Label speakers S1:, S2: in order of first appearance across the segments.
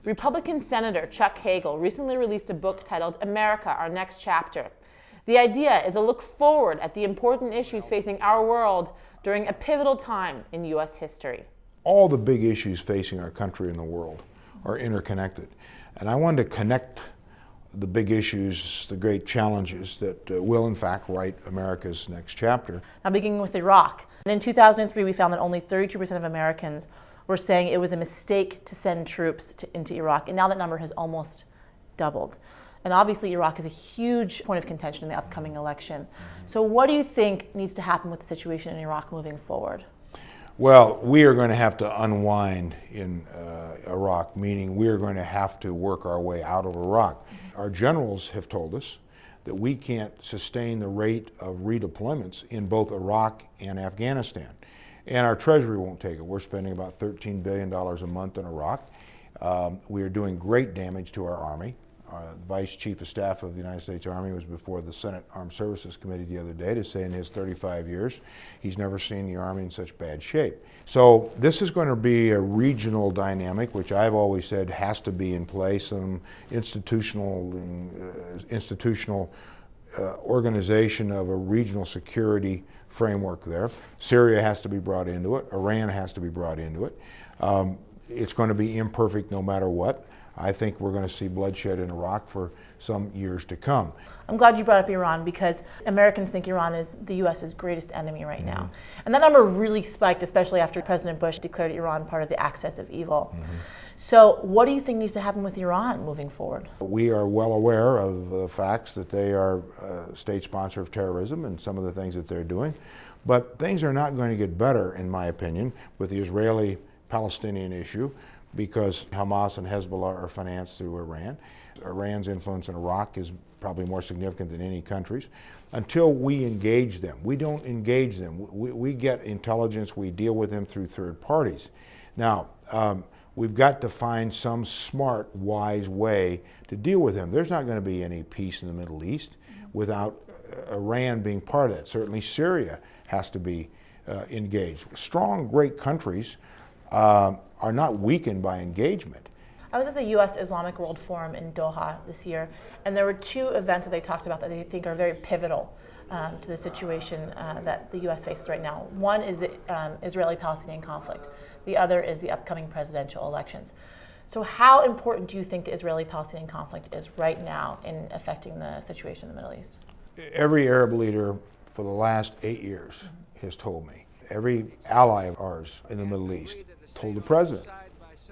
S1: Republican Senator Chuck Hagel recently released a book titled America, Our Next Chapter. The idea is a look forward at the important issues facing our world during a pivotal time in U.S. history.
S2: All the big issues facing our country and the world are interconnected. And I wanted to connect the big issues, the great challenges that will in fact write America's next chapter.
S1: Now beginning with Iraq. In 2003 we found that only 32% of Americans were saying it was a mistake to send troops into Iraq, and now that number has almost doubled. And obviously Iraq is a huge point of contention in the upcoming election. So what do you think needs to happen with the situation in Iraq moving forward?
S2: Well, we are going to have to unwind in Iraq, meaning we are going to have to work our way out of Iraq. Our generals have told us that we can't sustain the rate of redeployments in both Iraq and Afghanistan. And our Treasury won't take it. We're spending about $13 billion a month in Iraq. We are doing great damage to our Army. The Vice Chief of Staff of the United States Army was before the Senate Armed Services Committee the other day to say in his 35 years, he's never seen the Army in such bad shape. So this is going to be a regional dynamic, which I've always said has to be in place, some institutional organization of a regional security framework there. Syria has to be brought into it. Iran has to be brought into it. It's going to be imperfect no matter what. I think we're going to see bloodshed in Iraq for some years to come.
S1: I'm glad you brought up Iran because Americans think Iran is the U.S.'s greatest enemy right now. And that number really spiked, especially after President Bush declared Iran part of the axis of evil. So what do you think needs to happen with Iran moving forward?
S2: We are well aware of the facts that they are a state sponsor of terrorism and some of the things that they're doing. But things are not going to get better, in my opinion, with the Israeli-Palestinian issue, because Hamas and Hezbollah are financed through Iran. Iran's influence in Iraq is probably more significant than any country's. Until we engage them, we don't engage them. We get intelligence, we deal with them through third parties. Now, we've got to find some smart, wise way to deal with them. There's not going to be any peace in the Middle East without Iran being part of that. Certainly Syria has to be engaged. Strong, great countries are not weakened by engagement.
S1: I was at the U.S. Islamic World Forum in Doha this year, and there were two events that they talked about that they think are very pivotal to the situation that the U.S. faces right now. One is the Israeli-Palestinian conflict. The other is the upcoming presidential elections. So how important do you think the Israeli-Palestinian conflict is right now in affecting the situation in the Middle East?
S2: Every Arab leader for the last 8 years has told me. Every ally of ours in the Middle East told the president,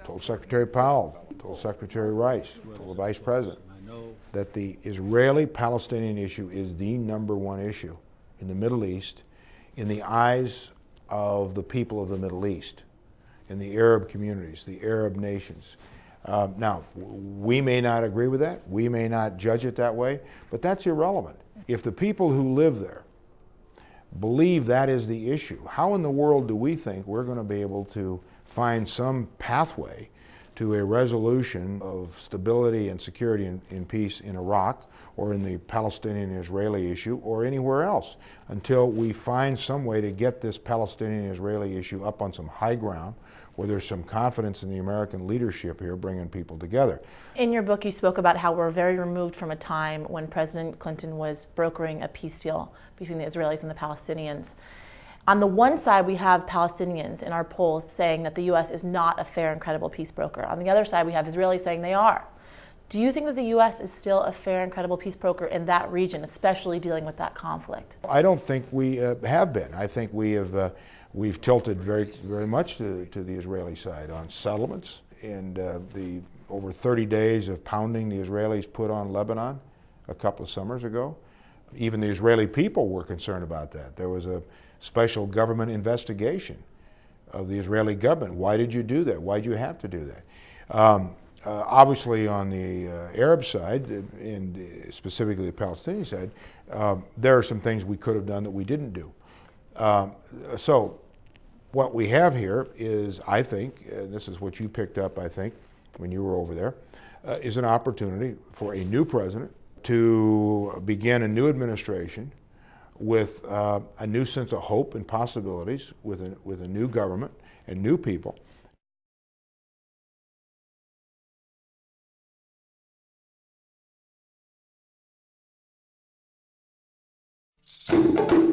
S2: told Secretary Powell, told Secretary Rice, told the Vice President, that the Israeli-Palestinian issue is the #1 issue in the Middle East in the eyes of the people of the Middle East, in the Arab communities, the Arab nations. Now, we may not agree with that, we may not judge it that way, but that's irrelevant. If the people who live there believe that is the issue, how in the world do we think we're going to be able to find some pathway to a resolution of stability and security and peace in Iraq or in the Palestinian-Israeli issue or anywhere else until we find some way to get this Palestinian-Israeli issue up on some high ground where there's some confidence in the American leadership here bringing people together.
S1: In your book, you spoke about how we're very removed from a time when President Clinton was brokering a peace deal between the Israelis and the Palestinians. On the one side, we have Palestinians in our polls saying that the U.S. is not a fair and credible peace broker. On the other side, we have Israelis saying they are. Do you think that the U.S. is still a fair and credible peace broker in that region, especially dealing with that conflict?
S2: I don't think we have been. I think we've tilted very much to the Israeli side on settlements and the over 30 days of pounding the Israelis put on Lebanon a couple of summers ago. Even the Israeli people were concerned about that. There was a special government investigation of the Israeli government. Why did you do that? Why did you have to do that? Obviously on the Arab side, and specifically the Palestinian side, there are some things we could have done that we didn't do. So what we have here is, I think, and this is what you picked up, I think, when you were over there, is an opportunity for a new president to begin a new administration with a new sense of hope and possibilities, with a new government and new people.
S1: you.